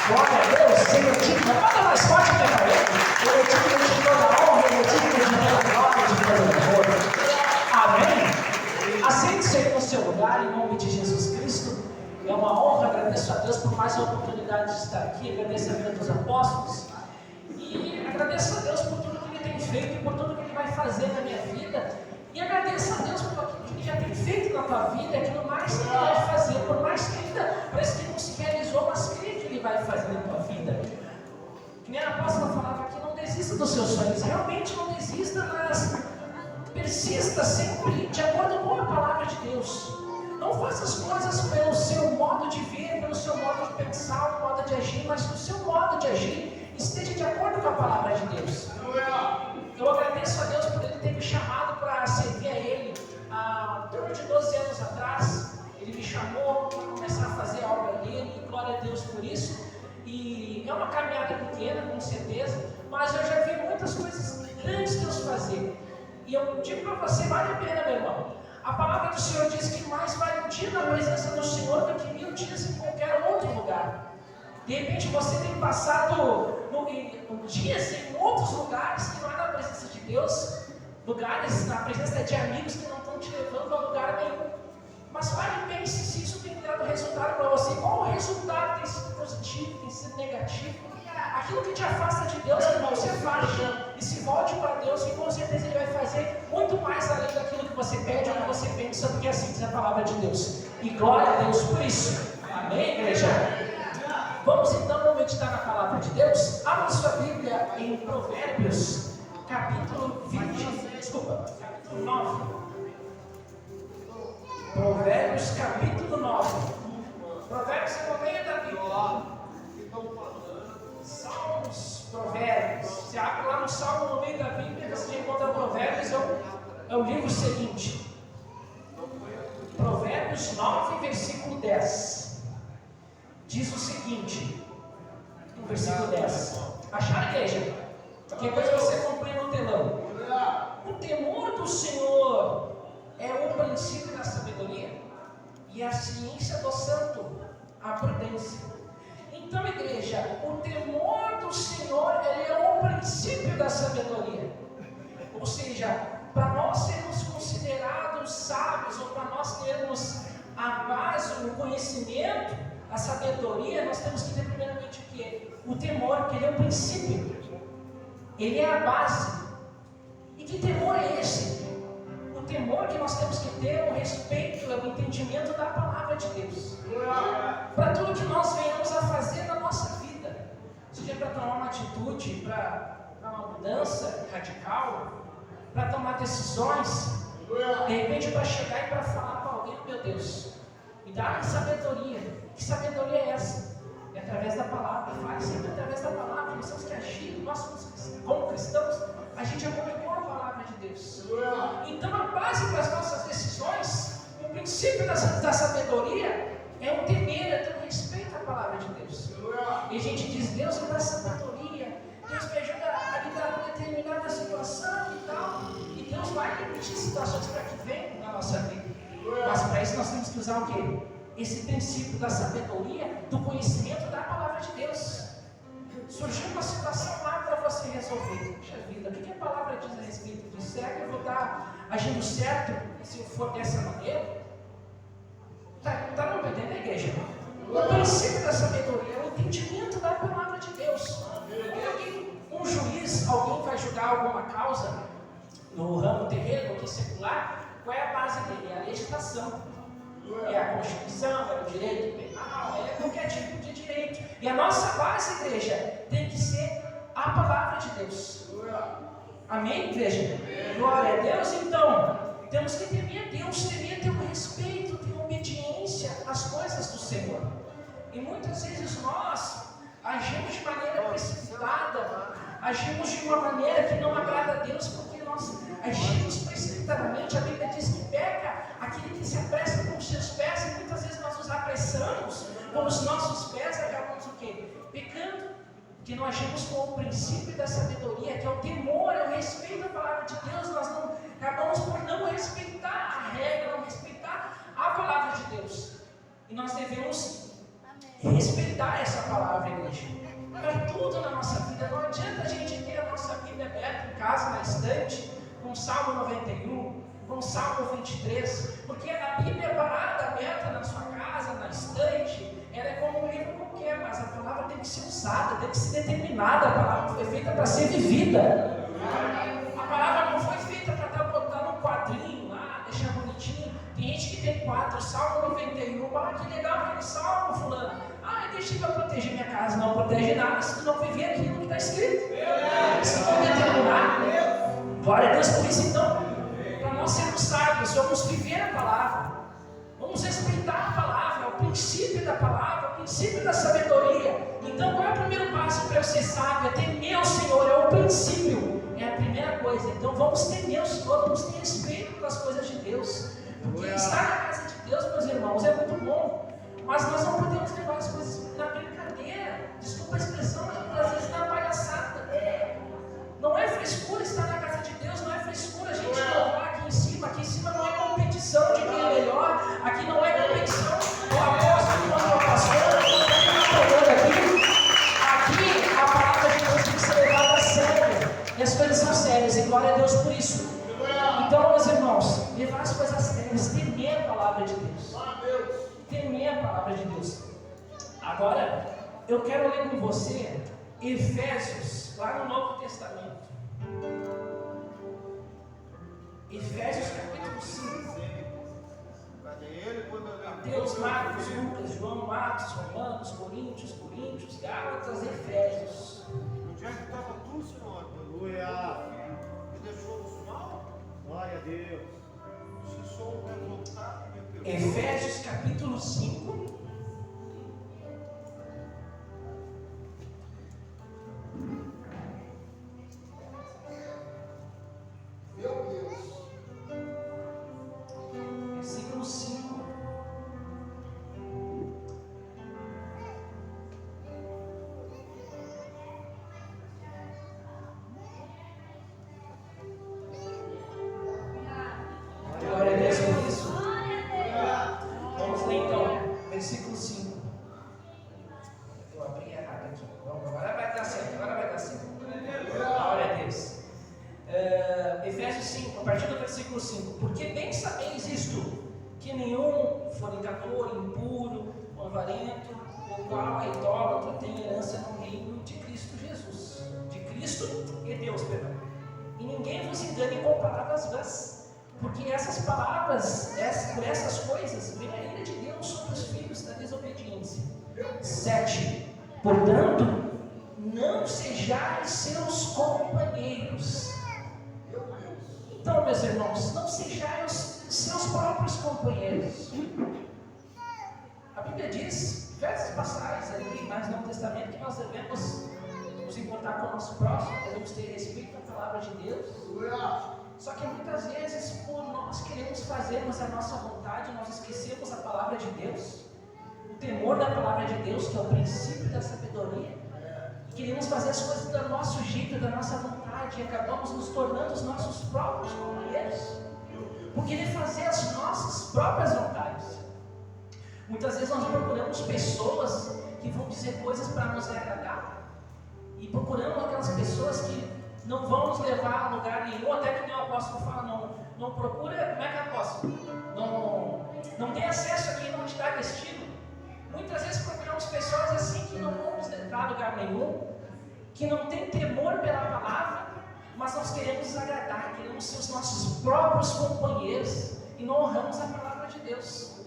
Glória a Deus, Senhor digno. Manda mais forte que para ele. Ele é digno de toda a honra, ele é digno de toda a glória e de todo o louvor. Amém? Assente-se aí no seu lugar, em nome de Jesus Cristo. É uma honra, agradeço a Deus por mais uma oportunidade de estar aqui, agradeço a vida dos apóstolos. E agradeço a Deus por tudo que Ele tem feito e por tudo que Ele vai fazer na minha vida. E agradeço a Deus por aquilo que Ele já tem feito na tua vida e aquilo mais que Ele vai fazer. Por mais que ainda parece que não se realizou, mas creio que Ele vai fazer na tua vida. Que nem a apóstola falava aqui, não desista dos seus sonhos. Realmente não desista, mas persista sempre de acordo com a palavra de Deus. Não faça as coisas pelo seu modo de ver, pelo seu modo de pensar, modo de agir, mas o seu modo de agir esteja de acordo com a palavra de Deus. Eu agradeço a Deus por Ele ter me chamado para servir a Ele. Há torno de 12 anos atrás, Ele me chamou para começar a fazer a obra dEle, e glória a Deus por isso. E é uma caminhada pequena, com certeza, mas eu já vi muitas coisas grandes Deus fazer. E eu digo para você, vale a pena, meu irmão. A palavra do Senhor diz que mais vale um dia na presença do Senhor do que 1000 dias em qualquer outro lugar. De repente você tem passado dias em outros lugares que não é na presença de Deus, lugares na presença de amigos que não estão te levando a lugar nenhum. Mas pare e pense se isso tem dado resultado para você. Qual o resultado? Tem sido positivo, tem sido negativo? Aquilo que te afasta de Deus, irmão, se afaste e se volte para Deus, e com certeza Ele vai fazer muito mais além daquilo que você pede ou que você pensa, porque assim diz a palavra de Deus. E glória a Deus por isso. Amém, igreja? Vamos então meditar na palavra de Deus. Abra sua Bíblia em Provérbios, capítulo 9. Provérbios, capítulo 9. Provérbios é o meio da Bíblia. Salmos, Provérbios. Você abre lá no Salmo, no meio da Bíblia, você já encontra Provérbios, é o livro seguinte. Provérbios 9, versículo 10. Diz o seguinte, no versículo 10. Acharam, igreja? Qualquer coisa você acompanha no telão. O temor do Senhor é o princípio da sabedoria, e a ciência do santo, a prudência. Então, igreja, o temor do Senhor, ele é o princípio da sabedoria. Ou seja, para nós sermos considerados sábios, ou para nós termos a base, o conhecimento, a sabedoria, nós temos que ter primeiramente o quê? O temor, que ele é o princípio. Ele é a base. E que temor é esse? O temor que nós temos que ter é o respeito, é o entendimento da palavra de Deus. Para tudo que nós venhamos a fazer na nossa vida, seja para tomar uma atitude, para uma mudança radical, para tomar decisões, de repente para chegar e para falar para alguém, meu Deus, me dá sabedoria. Que sabedoria é essa? É através da palavra. Faz sempre através da palavra. Nós temos que agir, nós como cristãos, a gente acompanha a palavra de Deus. Então a base para as nossas decisões, o princípio da sabedoria é o temer, é ter respeito à palavra de Deus. E a gente diz, Deus me dá sabedoria, Deus me ajuda a lidar com determinada situação e tal. E Deus vai permitir situações para que venham na nossa vida. Mas para isso nós temos que usar o quê? Esse princípio da sabedoria, do conhecimento da palavra de Deus. Surgiu uma situação lá para você resolver. Puxa vida, o que a palavra diz a respeito disso? Será que eu vou estar agindo certo se eu for dessa maneira? Está não entendendo, igreja? O princípio da sabedoria é o entendimento da palavra de Deus. Um juiz, alguém vai julgar alguma causa no ramo terreno, no secular, qual é a base dele? É a legislação. É a Constituição, é o direito penal, é qualquer tipo de direito. E a nossa base, igreja, tem que ser a palavra de Deus. Amém, igreja? Glória a Deus. Então, temos que temer Deus, ter um respeito, ter obediência às coisas do Senhor. E muitas vezes nós agimos de maneira precipitada, agimos de uma maneira que não agrada a Deus, porque nós agimos precipitadamente. A Bíblia diz que peca aquele que se apressa com os seus pés, e muitas vezes nós nos apressamos com os nossos pés, acabamos o quê? Pecando, que não agimos com o princípio da sabedoria, que é o temor, é o respeito à palavra de Deus. Nós não acabamos por não respeitar a regra, não respeitar a palavra de Deus. E nós devemos respeitar essa palavra, igreja. Salmo 91, com o Salmo 23, porque a Bíblia parada, aberta na sua casa, na estante, ela é como um livro qualquer, mas a palavra tem que ser usada, tem que ser determinada, a palavra foi feita para ser vivida. A palavra não foi feita para estar botando um quadrinho lá, deixar bonitinho. Tem gente que tem 4, Salmo 91, que legal aquele salmo, fulano. Deixa eu proteger minha casa. Não protege nada se tu não viver aquilo que está escrito. Se não determinar, glória a Deus por isso. Então, para nós sermos sábios, vamos viver a palavra, vamos respeitar a palavra, é o princípio da palavra, o princípio da sabedoria. Então, qual é o primeiro passo para eu ser sábio? É temer o Senhor, é o princípio, é a primeira coisa. Então, vamos temer o Senhor, vamos ter respeito pelas coisas de Deus, porque estar na casa de Deus, meus irmãos, é muito bom. Mas nós não podemos levar as coisas na brincadeira. Desculpa a expressão, mas muitas vezes na palhaçada. Não é frescura estar na casa de Deus, não é frescura a gente louvar aqui em cima. Aqui em cima não é competição de quem é melhor. Aqui não é competição do apóstolo contra o pastor. Aqui a palavra de Deus tem que ser levada a sério. E as coisas são sérias, e glória a Deus por isso. Então, meus irmãos, levar as coisas sérias, temer a palavra de Deus. Temer a palavra de Deus. Agora, eu quero ler com você Efésios, lá no Novo Testamento. Efésios capítulo 5. Mateus, Marcos, Lucas, João, Atos, Romanos, Coríntios, Gálatas, Efésios. Onde é que estava tu, Senhor? Aleluia. Me deixou no final? Glória a Deus. Se sou revoltado, meu Deus. Efésios capítulo 5. Meu Deus. Versículo 5. Glória a Deus por isso. Vamos ler então, versículo 5. Eu abri errado aqui. Vamos, agora vai dar certo, Glória a Deus. Efésios 5, a partir do versículo 5. Porque bem sabeis isto, que nenhum fornicador, impuro, avarento, o qual é idólatra, tem herança no reino de Cristo Jesus. De Cristo e Deus, perdão. E ninguém vos engane com palavras vãs, porque essas palavras, por essas coisas, vem a ira de Deus sobre os filhos da desobediência. 7. Portanto, não sejais seus companheiros. Então, meus irmãos, não sejais seus próprios companheiros. A Bíblia diz, diversas passagens ali, mas no Novo Testamento, que nós devemos nos importar com o nosso próximo, devemos ter respeito à palavra de Deus. Só que muitas vezes, por nós queremos fazermos a nossa vontade, nós esquecemos a palavra de Deus, o temor da palavra de Deus, que é o princípio da sabedoria, e queremos fazer as coisas do nosso jeito, da nossa vontade, e acabamos nos tornando os nossos próprios companheiros, por querer fazer as nossas próprias vontades. Muitas vezes nós procuramos pessoas que vão dizer coisas para nos agradar, e procuramos aquelas pessoas que não vão nos levar a lugar nenhum, até que o apóstolo fala, não procura, como é que é apóstolo? Não tem acesso a quem não te dá destino. Muitas vezes procuramos pessoas assim que não vão nos levar a lugar nenhum, que não tem temor pela palavra, mas nós queremos agradar, queremos ser os nossos próprios companheiros, e não honramos a palavra de Deus.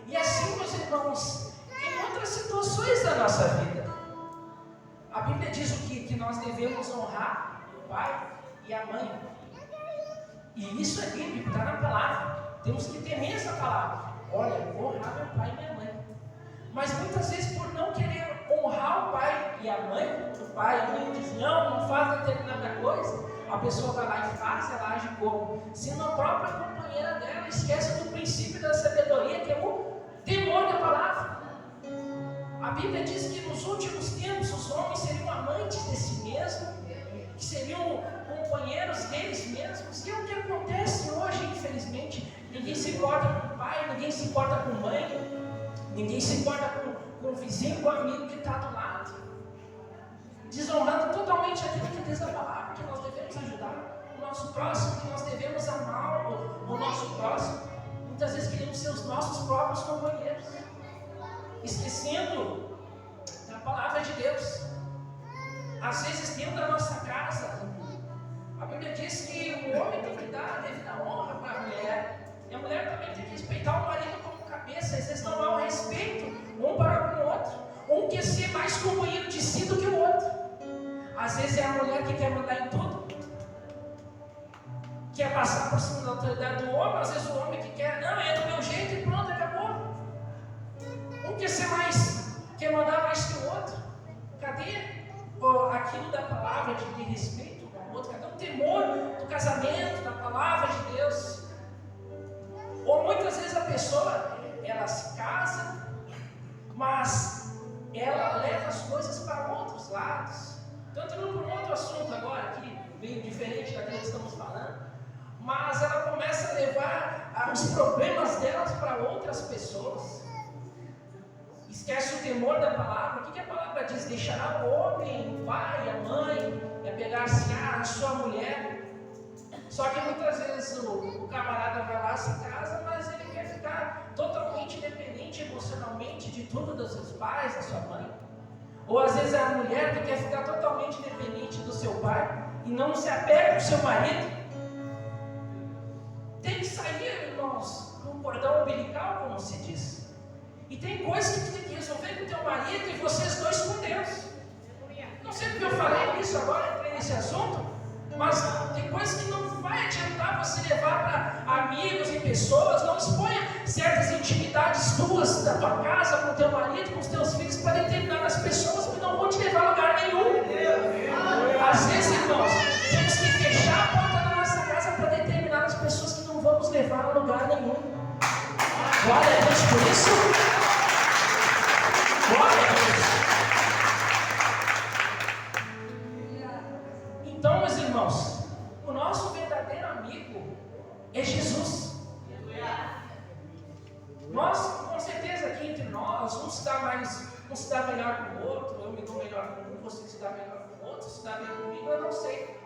E assim, meus irmãos, em outras situações da nossa vida, a Bíblia diz o que? Que nós devemos honrar o pai e a mãe. E isso é bíblico, está na palavra. Temos que temer essa palavra. Olha, eu vou honrar meu pai e minha mãe. Mas muitas vezes, por não querer honrar o pai e a mãe, o pai e a mãe dizem, não faz determinada coisa, a pessoa vai lá e faz, ela age como? Sendo a própria companheira dela, esquece do princípio da sabedoria, que é o temor da palavra. A Bíblia diz que nos últimos tempos os homens seriam amantes de si mesmos, que seriam companheiros deles mesmos. E é o que acontece hoje, infelizmente. Ninguém se importa com o pai, ninguém se importa com a mãe, ninguém se importa com o vizinho, com o amigo que está do lado, desonrando totalmente aquilo que diz a palavra, que nós devemos ajudar. o nosso próximo, que nós devemos amar o nosso próximo. Muitas vezes queremos ser os nossos próprios companheiros, esquecendo da palavra de Deus. Às vezes, dentro da nossa casa, a Bíblia diz que o homem tem que dar a devida honra para a mulher, e a mulher também tem que respeitar o marido como cabeça. Às vezes não há um respeito um para com o outro. Um quer ser mais companheiro de si do que o outro. Às vezes é a mulher que quer mandar em tudo, quer passar por cima da autoridade do homem. Às vezes o homem que quer, não, é do meu jeito e pronto, acabou. Um quer ser mais, quer mandar mais que o outro. Cadê aquilo da palavra de respeito com o outro? Cadê o temor do casamento, da palavra de Deus? Ou muitas vezes a pessoa, ela se casa, mas ela leva as coisas para outros lados. Então, entrando por um outro assunto agora, aqui, meio diferente daquilo que estamos falando, mas ela começa a levar os problemas delas para outras pessoas. Esquece o temor da palavra. O que a palavra diz? Deixará o homem, o pai, a mãe, e apegar-se à sua mulher. Só que muitas vezes o camarada vai lá, se casa, mas ele quer ficar totalmente dependente emocionalmente de tudo dos seus pais, da sua mãe. Ou às vezes é a mulher que quer ficar totalmente dependente do seu pai e não se apega ao seu marido. Tem que sair, irmãos, do cordão umbilical, como se diz. E tem coisas que tu tem que resolver com o teu marido e vocês dois com Deus. Não sei porque eu falei isso agora, entrei nesse assunto, mas tem coisas que não vai adiantar você levar para amigos e pessoas. Não exponha certas intimidades tuas da tua casa, com o teu marido, com os teus filhos, para determinadas pessoas que não vão te levar a lugar nenhum. Às vezes, irmãos, temos que fechar a porta da nossa casa para determinadas pessoas que não vão nos levar a lugar nenhum. Glória a Deus por isso. Glória a Deus. Então, meus irmãos, o nosso verdadeiro amigo é Jesus. Nós, com certeza, aqui entre nós, um se dá melhor com o outro, eu me dou melhor com um, você se dá melhor com o outro, se dá bem comigo, eu não sei.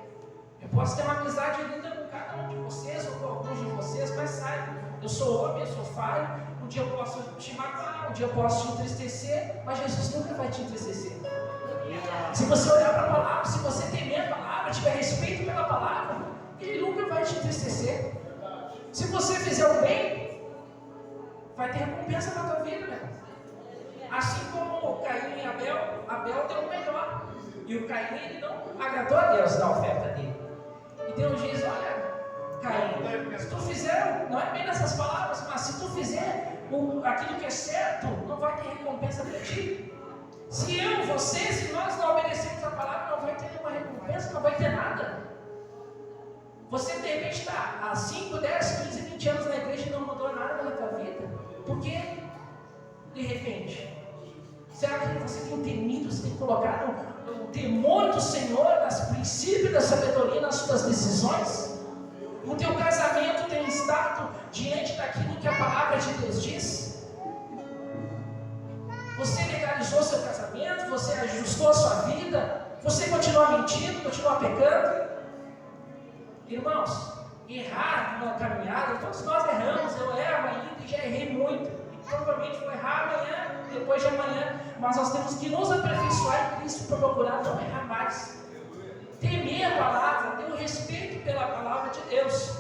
Eu posso ter uma amizade linda com cada um de vocês, ou com alguns de vocês, mas saiba, eu sou homem, eu sou falho, um dia eu posso te magoar, um dia eu posso te entristecer, mas Jesus nunca vai te entristecer. Se você olhar para a palavra, se você temer a palavra, tiver respeito pela palavra, Ele nunca vai te entristecer. Se você fizer o bem, vai ter recompensa na tua vida, né? Assim como Caim e Abel deu o melhor. E o Caim, ele não agradou a Deus da oferta dele. E Deus diz, olha, Caim, se tu fizer, não é bem nessas palavras, mas se tu fizer aquilo que é certo, não vai ter recompensa para ti. Se eu, vocês e nós não obedecemos a palavra, não vai ter nenhuma recompensa, não vai ter nada. Você de repente está há 5, 10, 15, 20 anos na igreja e não mudou nada na tua vida. Por quê? De repente. Será que você tem temido, você tem colocado o temor do Senhor, nos princípios da sabedoria nas suas decisões? O teu casamento tem estado diante daquilo que a palavra de Deus diz? Você legalizou seu casamento, você ajustou a sua vida, você continua mentindo, continua pecando? Irmãos, errar na caminhada, todos nós erramos, eu erro ainda e já errei muito. E provavelmente vou errar amanhã, depois de amanhã, mas nós temos que nos aperfeiçoar em Cristo para procurar não errar mais. Temer a palavra, ter o respeito pela palavra de Deus.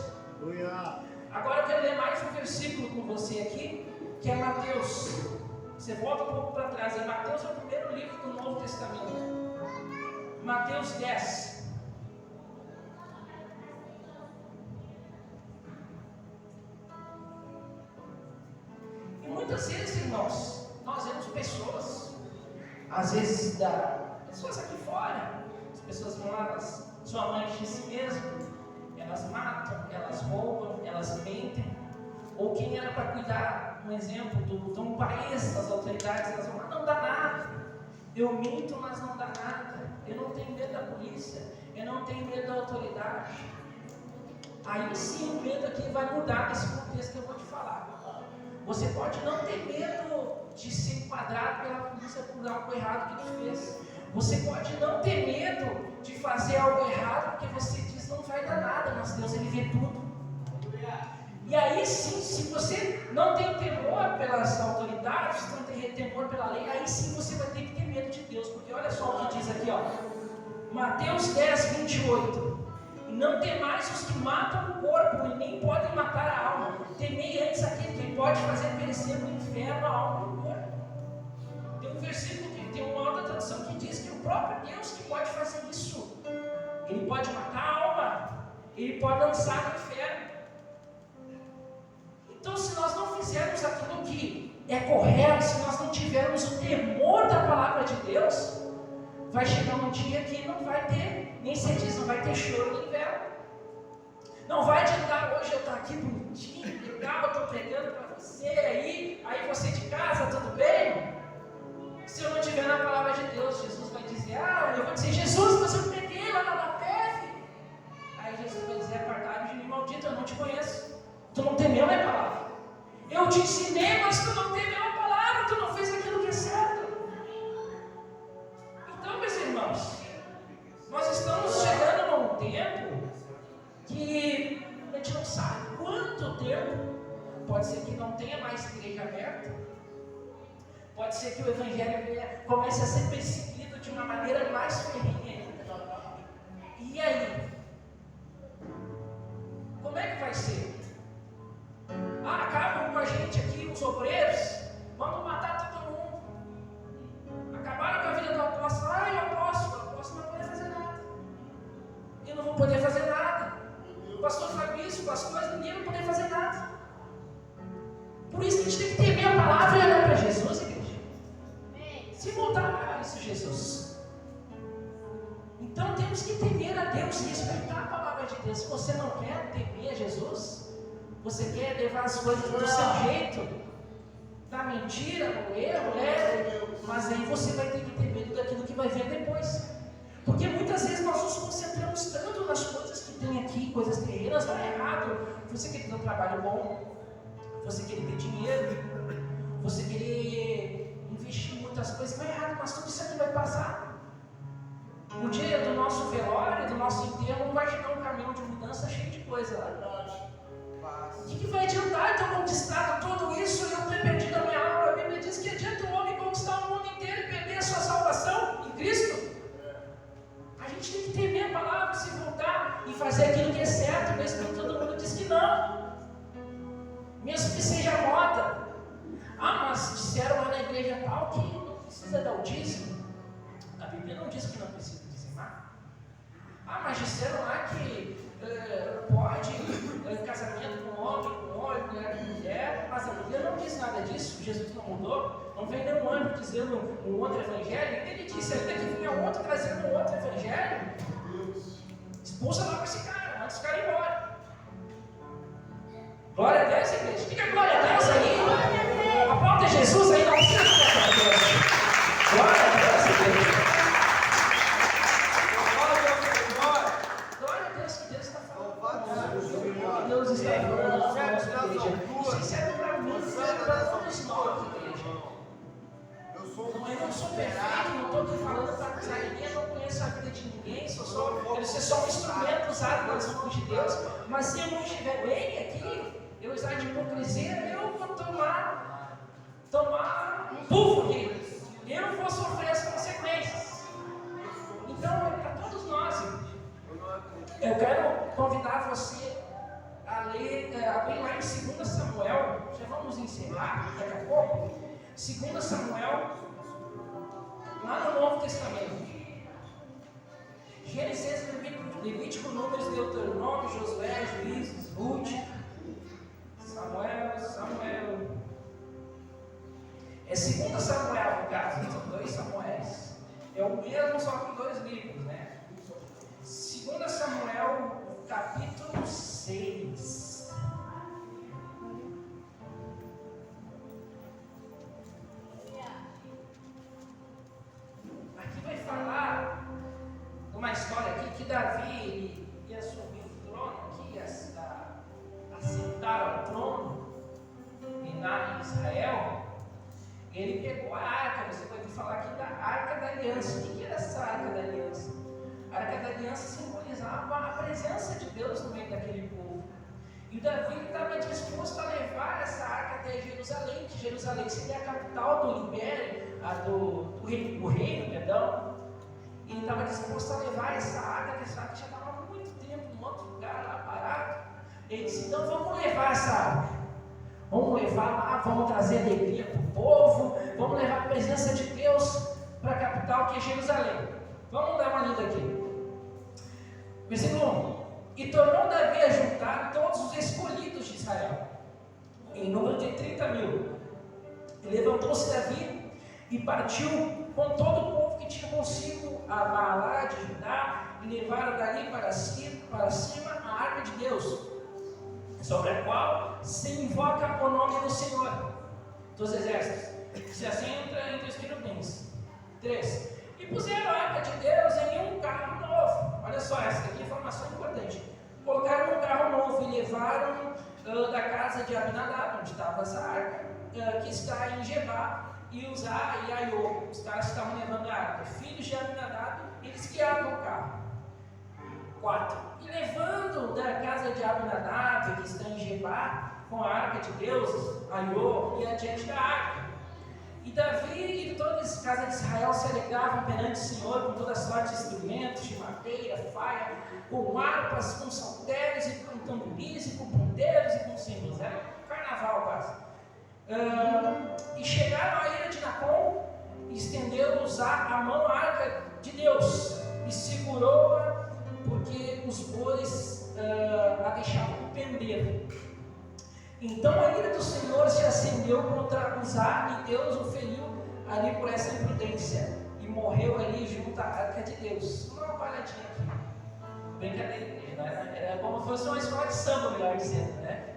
Agora eu quero ler mais um versículo com você aqui, que é Mateus. Você volta um pouco para trás, Mateus é o primeiro livro do Novo Testamento. Mateus 10. E muitas vezes, irmãos, nós vemos pessoas, às vezes pessoas aqui fora, as pessoas vão lá, elas são amantes de si mesmas, elas matam, elas roubam, elas mentem. Ou quem era para cuidar, um exemplo, de um país, das autoridades, elas vão lá, não dá nada. Eu minto, mas não dá nada. Eu não tenho medo da polícia, eu não tenho medo da autoridade. Aí sim o medo aqui vai mudar nesse contexto que eu vou te falar. Você pode não ter medo de ser enquadrado pela polícia por algo errado que tu fez. Você pode não ter medo de fazer algo errado, porque você diz não vai dar nada, mas Deus ele vê tudo. E aí sim, se você não tem temor pelas autoridades, não tem temor pela lei, aí sim você vai ter que ter medo de Deus, porque olha só o que diz aqui, ó, Mateus 10, 28. E não temais os que matam o corpo e nem podem matar a alma. Temei antes aquele que pode fazer perecer no inferno a alma e o corpo. Tem um versículo que tem uma outra tradução que diz que o próprio Deus que pode fazer isso. Ele pode matar a alma, ele pode lançar no inferno. Então, se nós não fizermos aquilo que é correto, se nós não tivermos o temor da palavra de Deus, vai chegar um dia que não vai ter, nem se diz, não vai ter choro nem vela. Não vai adiantar hoje eu estar aqui bonitinho, legal, eu estou pregando para você aí você de casa, tudo bem? Se eu não tiver na palavra de Deus, Jesus vai dizer, eu vou dizer, Jesus, mas eu preguei lá na PF. Aí Jesus vai dizer, apartai-me de mim, maldito, eu não te conheço. Tu não temeu a minha palavra. Eu te ensinei, mas tu não temeu a palavra, tu não fez aquilo que é certo. Então, meus irmãos, nós estamos chegando num tempo que a gente não sabe quanto tempo. Pode ser que não tenha mais igreja aberta. Pode ser que o evangelho comece a ser perseguido de uma maneira mais ferrenha ainda. E aí? Como é que vai ser? Acabam com a gente aqui, os obreiros, vamos matar todo mundo. Acabaram com a vida do apóstolo. O apóstolo não vai poder fazer nada. Eu não vou poder fazer nada. O pastor Fabrício, pastores, ninguém vai poder fazer nada. Por isso que a gente tem que temer a palavra e olhar para Jesus, igreja. Se voltar para isso, Jesus. Então temos que temer a Deus e respeitar a palavra de Deus. Se você não quer temer a Jesus, você quer levar as coisas do seu jeito, da mentira, no erro, mas aí você vai ter que ter medo daquilo que vai vir depois. Porque muitas vezes nós nos concentramos tanto nas coisas que tem aqui, coisas terrenas, não é errado. Você quer ter um trabalho bom, você querer ter dinheiro, você querer investir em muitas coisas, não é errado, mas tudo isso aqui vai passar. No dia do nosso velório, do nosso enterro, vai chegar um caminhão de mudança cheio de coisa lá. O que vai adiantar eu ter conquistado tudo isso e eu ter perdido a minha alma? A Bíblia diz que adianta o homem conquistar o mundo inteiro e perder a sua salvação em Cristo. A gente tem que temer a palavra, se voltar e fazer aquilo que é certo, mesmo que todo mundo diz que não. Mesmo que seja moda. Mas disseram lá na igreja tal que não precisa dar o dízimo. A Bíblia não diz que não precisa dizimar. Mas disseram lá que pode casamento com homem, mulher com mulher, mas a Bíblia não diz nada disso. Jesus não mudou. Não vem nenhum anjo dizendo um outro evangelho. Ele disse ainda que vinha outro trazendo um outro evangelho. Expulsa logo esse cara, manda esse cara embora. Glória a Deus, igreja. Diga glória a Deus aí. Aponta Jesus aí, não precisa glória a Deus. Glória a Deus, igreja. Glória a Deus que Deus está falando. Deus está falando na nossa igreja. Isso serve para mim, serve para todos nós, igreja. Eu não sou perfeito, não estou aqui falando para acusar ninguém, eu não conheço a vida de ninguém, quero ser só um instrumento usado nas mãos de Deus. Mas se eu não estiver bem aqui, eu usar de hipocrisia, eu vou tomar um bufo aqui. Eu vou sofrer as consequências. Então, é para todos nós. Eu quero convidar você a ler, abrir lá em 2 Samuel. Já vamos encerrar daqui a pouco. 2 Samuel, lá no Novo Testamento. Gênesis, Levítico, Números, Deuteronômio, Josué, Juízes, Ruth, Samuel. É 2 Samuel, no caso, são 2 Samuéis. É o mesmo, só que 2 livros, né? 2 Samuel, capítulo 6. Aqui vai falar uma história aqui que Davi ia subir o trono, aqui ia assentar ao trono, reinar em Israel. Ele pegou a arca, você vai falar aqui da arca da aliança. O que era essa arca da aliança. A arca da aliança simbolizava a presença de Deus no meio daquele povo. E Davi estava disposto a levar essa arca até Jerusalém, que Jerusalém seria a capital do império, do reino, perdão. E ele estava disposto a levar essa arca, que essa arca já estava há muito tempo em outro lugar lá parado. Ele disse: então vamos levar essa arca, vamos levar lá, vamos trazer alegria para o povo, vamos levar a presença de Deus para a capital, que é Jerusalém. Vamos dar uma lida aqui. Versículo 1: e tornou Davi a juntar todos os escolhidos de Israel, em número de 30.000. E levantou-se Davi e partiu com todo o povo que tinha consigo a Baalá de Judá, e levaram dali para cima a arca de Deus, sobre a qual se invoca o nome do Senhor dos exércitos, que se assenta entre os querubins. 3. E puseram a arca de Deus em um carro novo. Olha só, essa aqui é informação importante. Colocaram um carro novo e levaram da casa de Abinadab, onde estava essa arca, que está em Gebá, e Uzá e Aiô. Os caras estavam levando a arca. Filhos de Abinadab, eles guiavam o carro. 4. E levando da casa de Abinadab, que está em Gebá, com a arca de Deus, Aiô, e adiante da arca. E Davi e toda a casa de Israel se alegravam perante o Senhor com toda sorte de instrumentos, de madeira, faia, com harpas, com saltérios, e com tamboris, e com ponteiros, e com símbolos. Era carnaval quase. E chegaram à ilha de Nacon, e estendeu a mão à arca de Deus, e segurou-a, porque os bois a deixavam pender. Então a ira do Senhor se acendeu contra Uzá, e Deus o feriu ali por essa imprudência, e morreu ali junto à arca de Deus. Uma palhadinha aqui. Brincadeira, né? Era como se fosse uma escola de samba, melhor dizendo, né?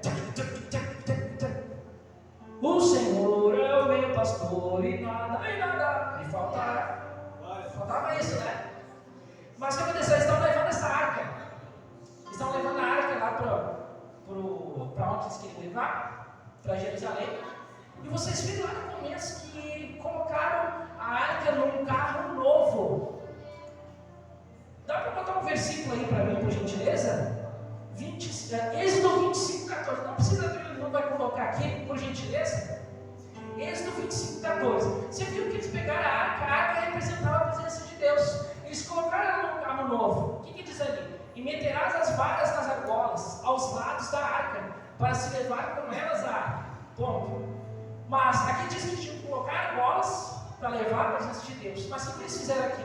O Senhor é o meu pastor e nada me faltará. Faltava isso, né? Mas o que aconteceu? Eles estão levando essa arca. Eles estão levando a arca lá para onde eles queriam levar? Para Jerusalém. E vocês viram lá no começo que colocaram a arca num carro novo. Dá para botar um versículo aí para mim, por gentileza? Êxodo 25, 14. Não precisa abrir, não vai colocar aqui, por gentileza. Êxodo 25, 14. Você viu que eles pegaram a arca representava a presença de Deus. Eles colocaram ela num carro novo. O que diz ali? E meterás as varas nas argolas, aos lados da arca, para se levar com elas a arca. Ponto. Mas aqui diz que tinham que colocar argolas para levar a presença de Deus. Mas o que eles fizeram aqui?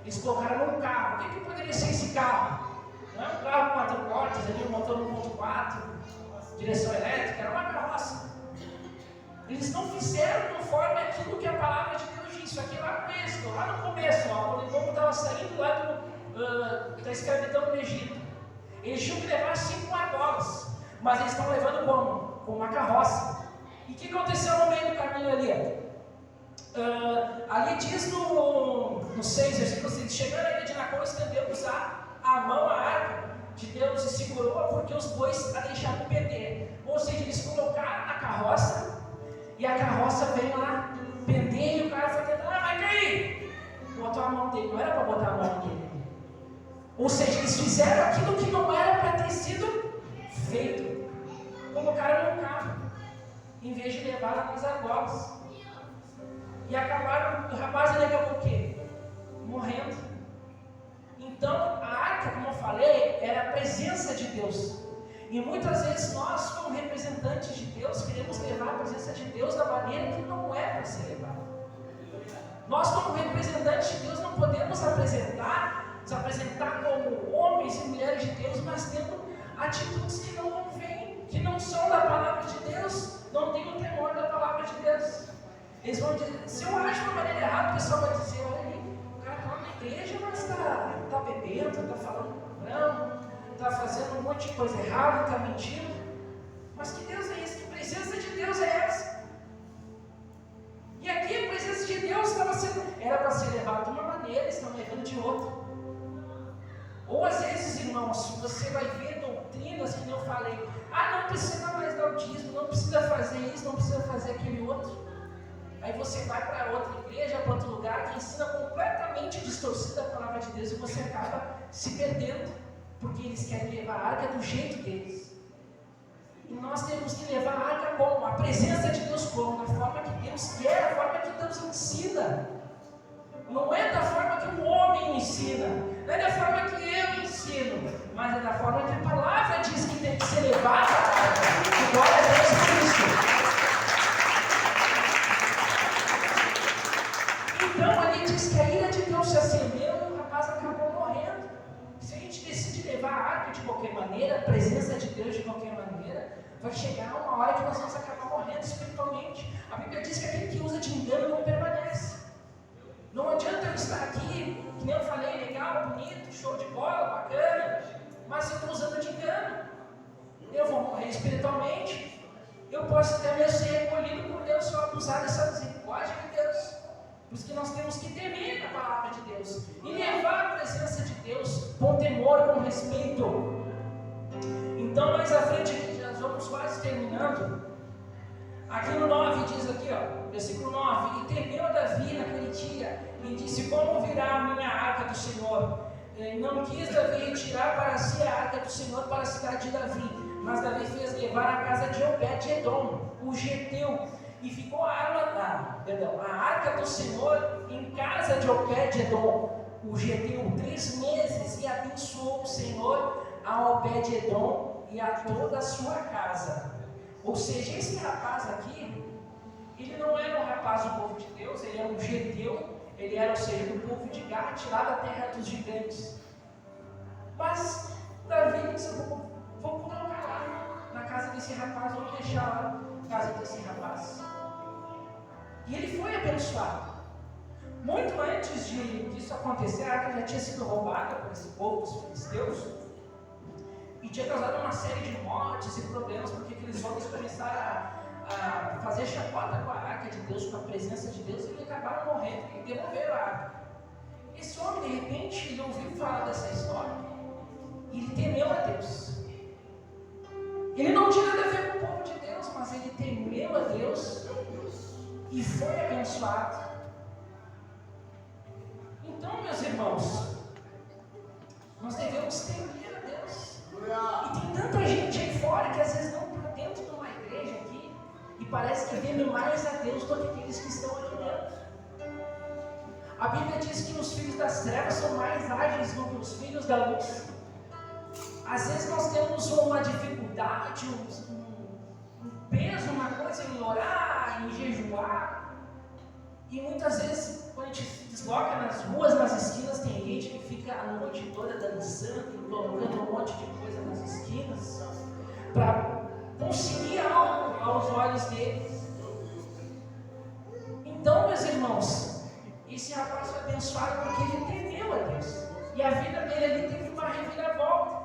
Eles colocaram num carro. O que poderia ser esse carro? Não é um carro com 4 portas, ali, um motor 1.4, direção elétrica, era uma carroça. Eles não fizeram conforme aquilo que a palavra de Deus diz. Isso aqui lá no Êxodo, lá no começo, ó, quando o povo estava saindo lá da escravidão no Egito. Eles tinham que levar 5 argolas, mas eles estão levando como? Com uma carroça. E o que aconteceu no meio do caminho ali? Ali diz no 6, versículo 6, chegando a ilha de Nacon, estendeu a mão à arca de Deus e segurou-a, porque os bois a deixaram perder. Ou seja, eles colocaram na carroça, e a carroça veio lá pender, e o cara foi tentando, vai cair! Botou a mão dele, não era para botar a mão dele. Ou seja, eles fizeram aquilo que não era para ter sido feito. Colocaram no carro, em vez de levar lá nas argolas. E acabaram, o rapaz ele acabou o quê? Morrendo. Então, a arca, como eu falei, era a presença de Deus. E muitas vezes nós, como representantes de Deus, queremos levar a presença de Deus da maneira que não é para ser levada. Nós, como representantes de Deus, não podemos nos apresentar como homens e mulheres de Deus, mas tendo atitudes que não convêm, que não são da palavra de Deus, não têm o temor da palavra de Deus. Eles vão dizer, se eu acho de uma maneira errada, o pessoal vai dizer, olha aí, o cara está na igreja, mas está bebendo, está falando palavrão, está fazendo um monte de coisa errada, está mentindo. Mas que Deus é esse? Que presença de Deus é essa? E aqui a presença de Deus era para ser levada de uma maneira, eles estão levando de outra. Ou às vezes, irmãos, você vai ver doutrinas que eu falei, não precisa mais dar o dízimo, não precisa fazer isso, não precisa fazer aquele outro. Aí você vai para outra igreja, para outro lugar que ensina completamente distorcida a palavra de Deus e você acaba se perdendo, porque eles querem levar a arca do jeito deles. E nós temos que levar a arca como? A presença de Deus como? Da forma que Deus quer, da forma que Deus ensina. Não é da forma que o homem ensina, não é da forma que eu ensino, mas é da forma que a palavra diz que tem que ser levada a arca. E glória a Deus por isso. Então ali diz que a ira de Deus se acendeu e o rapaz acabou morrendo. Se a gente decide levar a arca de qualquer maneira, a presença de Deus de qualquer maneira, vai chegar uma hora que nós vamos acabar morrendo espiritualmente. A Bíblia diz que aquele que usa de engano não permanece. Não adianta eu estar aqui, que nem eu falei, legal, bonito, show de bola, bacana, mas se eu estou usando de engano, eu vou morrer espiritualmente. Eu posso até mesmo ser recolhido por Deus se eu abusar dessa misericórdia de Deus. Por isso que nós temos que temer a palavra de Deus e levar a presença de Deus com temor, com respeito. Então, mais à frente aqui, nós vamos quase terminando. Aqui no 9 diz aqui, ó, versículo 9: E temeu Davi naquele dia, e disse: Como virá a minha arca do Senhor? Não quis Davi retirar para si a arca do Senhor para a cidade de Davi, mas Davi fez levar a casa de Obed-edom, o geteu, e ficou a arca do Senhor em casa de Obed-edom, o geteu, 3 meses, e abençoou o Senhor a Obed-edom e a toda a sua casa. Ou seja, esse rapaz aqui, ele não era um rapaz do povo de Deus, ele era um geteu, ele era, ou seja, do povo de Gate, lá da terra dos gigantes. Mas Davi disse: vou colocar lá, na casa desse rapaz, vou deixar lá na casa desse rapaz. E ele foi abençoado. Muito antes disso acontecer, a arca já tinha sido roubada por esse povo, os filisteus, e tinha causado uma série de mortes e problemas, porque aqueles homens começaram a fazer chacota com a arca de Deus, com a presença de Deus, e eles acabaram morrendo e devolveram a arca. Esse homem, de repente, ele ouviu falar dessa história e ele temeu a Deus. Ele não tinha nada a ver com o povo de Deus, mas ele temeu a Deus e foi abençoado. Então, meus irmãos, nós devemos temer a Deus. E tem tanta gente aí fora que às vezes não está dentro de uma igreja aqui e parece que teme mais a Deus do que aqueles que estão aqui dentro. A Bíblia diz que os filhos das trevas são mais ágeis do que os filhos da luz. Às vezes nós temos uma dificuldade, um peso, uma coisa em orar, em jejuar. E muitas vezes, quando a gente se desloca nas ruas, nas esquinas, tem gente que fica a noite toda dançando, colocando um monte de coisa nas esquinas, para conseguir algo aos olhos deles. Então, meus irmãos, esse rapaz foi abençoado porque ele temeu a Deus. E a vida dele ali teve uma reviravolta.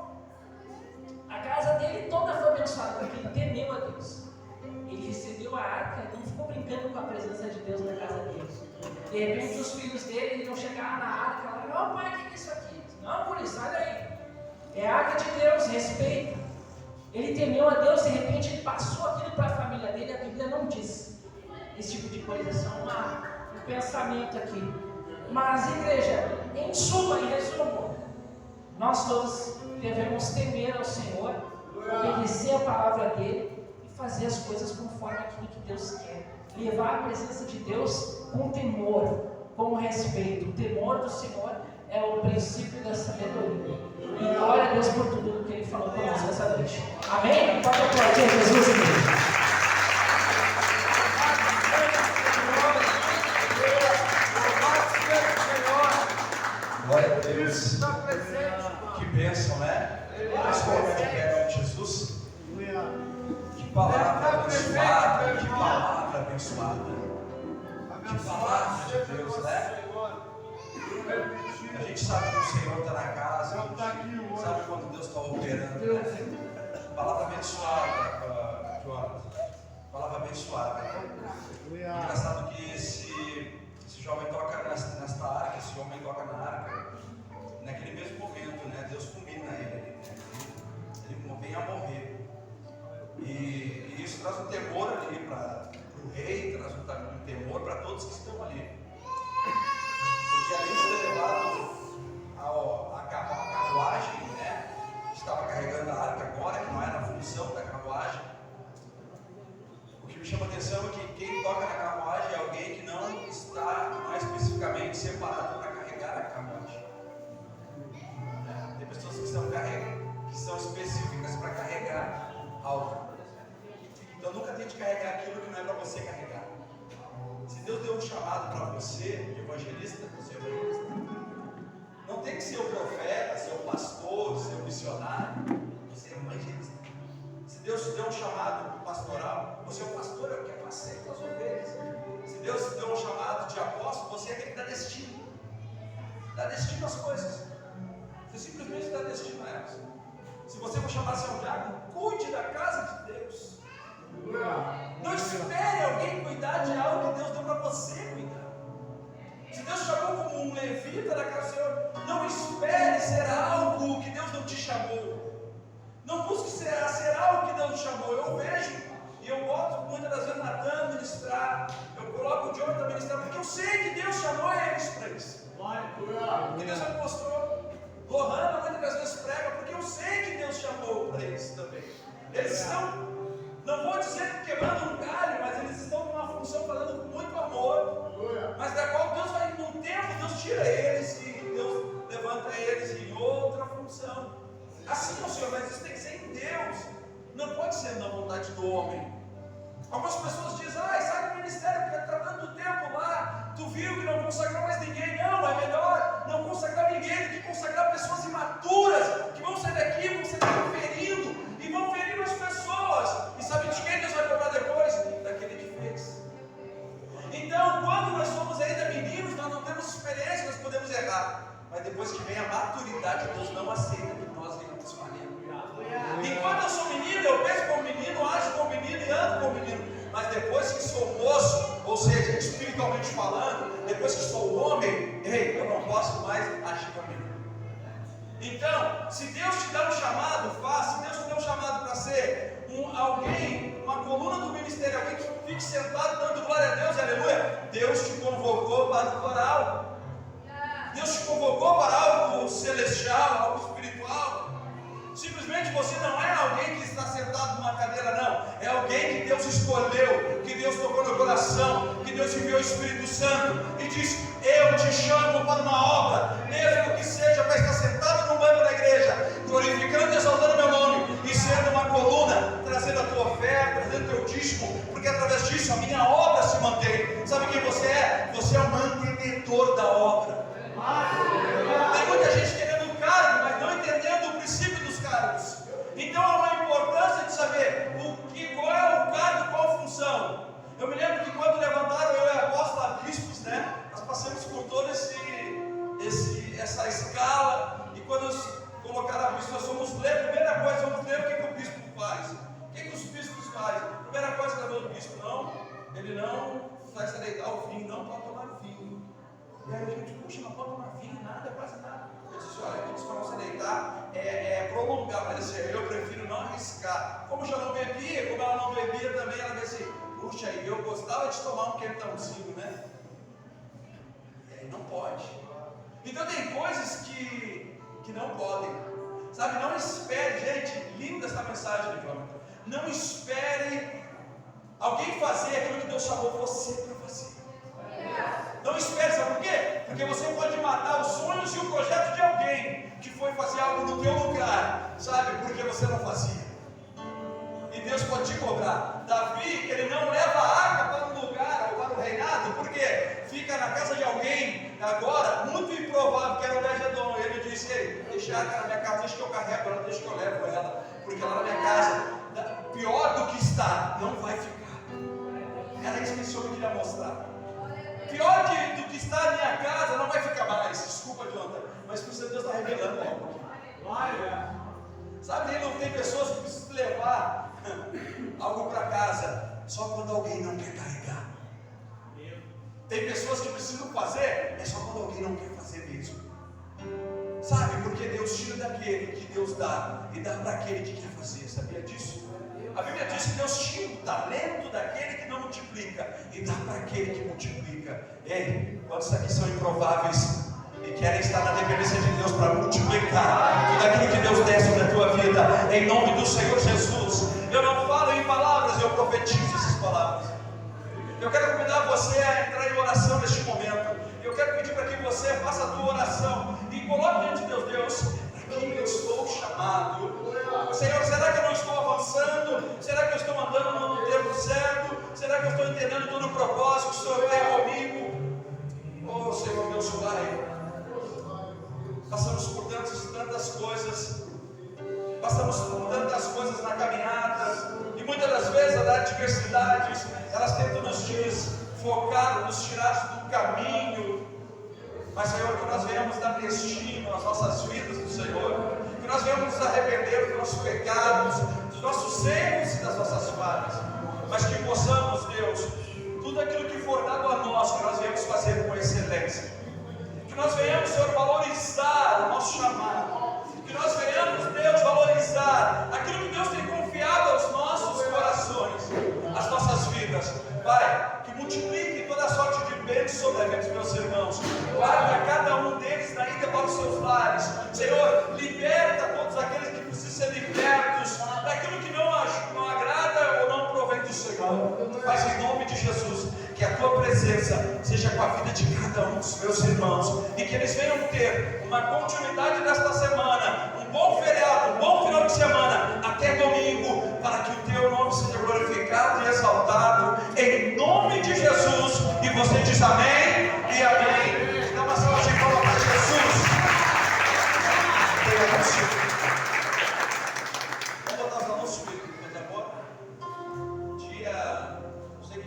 A casa dele toda foi abençoada porque ele temeu a Deus. Ele recebeu a arca e não ficou brincando com a presença de Deus na casa dele. De repente os filhos dele iam chegar na arca e falaram: "Ó pai, o que é isso aqui?" "Não, por isso, sai daí. É a arca de Deus, respeita." Ele temeu a Deus, de repente ele passou aquilo para a família dele. A Bíblia não diz esse tipo de coisa, é só um pensamento aqui. Mas, igreja, em suma, em resumo, nós todos devemos temer ao Senhor, obedecer a palavra dele e fazer as coisas conforme aquilo que Deus quer. Levar a presença de Deus com temor, com respeito. O temor do Senhor é o princípio da sabedoria. E glória a Deus por tudo que Ele falou para nós nessa noite. Amém? Pode aplaudir Jesus, igreja. Glória a Deus. Que bênção, né? Mas como é que é Jesus? Que palavra abençoada, que palavra abençoada. Que palavra de Deus, né? A gente sabe que o Senhor está na casa, sabe quando Deus está operando, né? Palavra abençoada, Jonas. Palavra abençoada. Engraçado que esse jovem toca nesta arca, esse homem toca na arca, naquele mesmo momento, né? Deus combina ele, né? Ele vem a morrer. E isso traz um temor ali para o rei, traz um temor para todos que estão ali. Porque além de ter levado alguém separado para carregar a camote. Tem pessoas que são específicas para carregar algo. Então nunca tente carregar aquilo que não é para você carregar. Se Deus deu um chamado para você, evangelista, você é evangelista. Não tem que ser o profeta, ser o pastor, ser o missionário. Você é evangelista. Se Deus te deu um chamado pastoral, você é o pastor, é o que é passeio das ovelhas. Se Deus te deu um chamado de apóstolo, você tem que dar destino. Dá destino às coisas. Você simplesmente dá destino a elas. Se você for chamar São Diácono, cuide da casa de Deus. Não espere alguém cuidar de algo que Deus deu para você cuidar. Se Deus chamou como um levita da casa do Senhor, não espere ser algo que Deus não te chamou. Não busque ser algo que Deus não chamou. Eu vejo e eu boto muitas das vezes Natan ministrar, eu coloco o Jonathan ministrar, porque eu sei que Deus chamou eles para isso. Porque Deus me mostrou. Lohana muitas das vezes prega, porque eu sei que Deus chamou para eles também. Eles estão, não vou dizer quebrando um galho, mas eles estão numa função fazendo com muito amor, mas da qual Deus vai, num tempo, Deus tira eles e Deus levanta eles em outra função. Assim, meu Senhor, mas isso tem que ser em Deus, não pode ser na vontade do homem. Algumas pessoas dizem, sai do ministério, porque está tanto tempo lá, tu viu que não consagrou mais ninguém. Não, é melhor não consagrar ninguém do que consagrar pessoas imaturas, que vão sair daqui, vão sair ferindo, e vão ferir as pessoas. E sabe de quem Deus vai cobrar depois? Daquele que fez. Então, quando nós somos ainda meninos, nós não temos experiência, nós podemos errar. Mas depois que vem a maturidade, Deus não aceita que nós venhamos falhando. Enquanto eu sou menino, eu penso como menino, ajo como menino e ando como menino. Mas depois que sou moço, ou seja, espiritualmente falando, depois que sou homem, eu não posso mais agir como menino. Então, se Deus te dá um chamado, faça. Se Deus te dá um chamado para ser alguém, uma coluna do ministério, alguém que fique sentado dando glória a Deus, aleluia, Deus te convocou para algo. Deus te convocou para algo celestial, algo espiritual. Simplesmente você não é alguém que está sentado numa cadeira, não. É alguém que Deus escolheu, que Deus tocou no coração, que Deus enviou o Espírito Santo e disse: eu te chamo para uma obra, mesmo que seja para estar sentado no banco da igreja, glorificando e exaltando meu nome, e sendo uma coluna, trazendo a tua oferta, trazendo o teu dízimo, porque através disso a minha obra se mantém. Sabe quem você é? Você é o mantenedor da obra. Tem muita gente querendo cargo, mas não entendendo o princípio dos cargos. Então há uma importância de saber qual é o cargo, qual a função. Eu me lembro que quando levantaram eu e a apóstola bispos, nós passamos por toda essa escala, e quando colocaram a bispo, nós vamos ler, primeira coisa, vamos ler o que o bispo faz. O que os bispos fazem? Primeira coisa que eu o bispo, ele não vai se deitar ao vinho, não pode tomar vinho. E aí a gente, puxa, não pode tomar vinho, nada, quase nada. Eu disse: olha, aqui para você deitar é prolongar, mas eu prefiro não arriscar. Como já não bebia, como ela não bebia também, ela disse assim: puxa, aí eu gostava de tomar um quentãozinho, né? E aí não pode. Então tem coisas que não podem, sabe? Não espere, gente, linda essa mensagem, Jonathan. Não espere alguém fazer aquilo que Deus chamou você para fazer. Não espere, sabe por quê? Porque você pode matar os sonhos e o projeto de alguém que foi fazer algo no teu lugar, sabe? Porque você não fazia. E Deus pode te cobrar. Davi, ele não leva a arca para um lugar ou para o reinado, porque fica na casa de alguém, agora, muito improvável, que era o Obed-Edom. Ele disse: ei, deixa a arca na minha casa, deixa que eu carrego ela, deixa que eu levo ela, porque lá na minha casa, pior do que está, não vai ficar. Era isso que o Senhor queria mostrar. Pior do que está na minha casa, não vai ficar mais. Desculpa, Jonathan, mas por isso Deus está revelando algo. Sabe, não tem pessoas que precisam levar algo para casa só quando alguém não quer carregar. Tem pessoas que precisam fazer, é só quando alguém não quer fazer mesmo. Sabe, porque Deus tira daquele que Deus dá e dá para aquele que quer fazer. Sabia disso? A Bíblia diz que Deus tira o talento daquele que não multiplica e dá para aquele que multiplica. Ei, quantos aqui são improváveis e querem estar na dependência de Deus para multiplicar tudo aquilo que Deus der sobre a tua vida, em nome do Senhor Jesus? Eu não falo em palavras, eu profetizo essas palavras. Eu quero convidar você a entrar em oração neste momento. Eu eu quero pedir para que você faça a tua oração e coloque diante de Deus: Deus, para quem eu estou chamado? Senhor, será que eu não estou avançando? Será que eu estou andando no tempo certo? Será que eu estou entendendo todo o propósito que o Senhor tem comigo? Oh, Senhor, Deus Pai, passamos por tantas coisas, passamos por tantas coisas na caminhada, e muitas das vezes as adversidades, elas tentam nos desfocar, nos tirar do caminho. Mas, Senhor, que nós venhamos dar destino às nossas vidas do Senhor, que nós venhamos nos arrepender dos nossos pecados, dos nossos erros e das nossas falhas, mas que possamos, Deus, tudo aquilo que for dado a nós, que nós venhamos fazer com excelência, que nós venhamos, Senhor, valorizar o nosso chamado, que nós venhamos, Deus, valorizar aquilo que Deus tem confiado aos nossos corações, às nossas vidas. Pai, que multiplique toda a sorte de bênçãos sobre a vida dos meus irmãos, guarda cada um deles na ida para os seus lares. Senhor, liberta todos aqueles que precisam ser libertos daquilo que não agrada ou não provém do Senhor. Mas em nome de Jesus, que a tua presença seja com a vida de cada um dos meus irmãos, e que eles venham ter uma continuidade desta semana, um bom feriado, um bom final de semana, até domingo, para que o teu nome seja glorificado e exaltado, em nome de Jesus. E você diz amém.